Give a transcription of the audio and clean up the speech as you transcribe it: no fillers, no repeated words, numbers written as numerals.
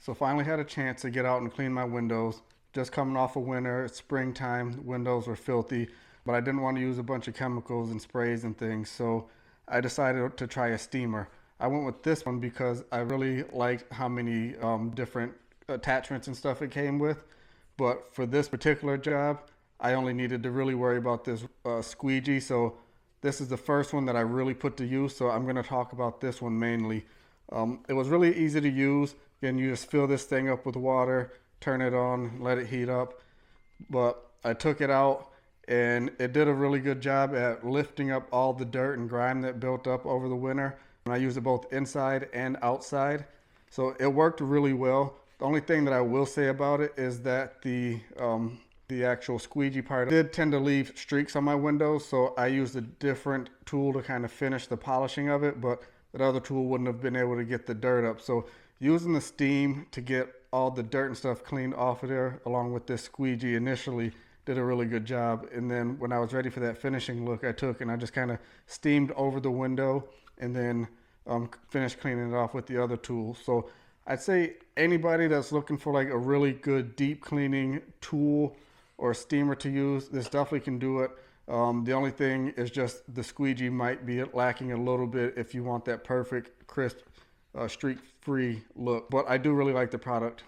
So finally had a chance to get out and clean my windows. Just coming off of winter, it's springtime, windows were filthy, but I didn't want to use a bunch of chemicals and sprays and things, so I decided to try a steamer. I went with this one because I really liked how many different attachments and stuff it came with. But for this particular job, I only needed to really worry about this squeegee. So this is the first one that I really put to use. So I'm going to talk about this one mainly. It was really easy to use. Again, you just fill this thing up with water, turn it on, let it heat up. But I took it out and it did a really good job at lifting up all the dirt and grime that built up over the winter. And I used it both inside and outside. So it worked really well. The only thing that I will say about it is that the actual squeegee part did tend to leave streaks on my windows, so I used a different tool to kind of finish the polishing of it, but that other tool wouldn't have been able to get the dirt up. So using the steam to get all the dirt and stuff cleaned off of there, along with this squeegee initially, did a really good job. And then when I was ready for that finishing look, I took and I just kind of steamed over the window and then finished cleaning it off with the other tool. So I'd say anybody that's looking for like a really good deep cleaning tool or steamer to use, this definitely can do it. The only thing is just the squeegee might be lacking a little bit if you want that perfect, crisp, streak-free look. But I do really like the product.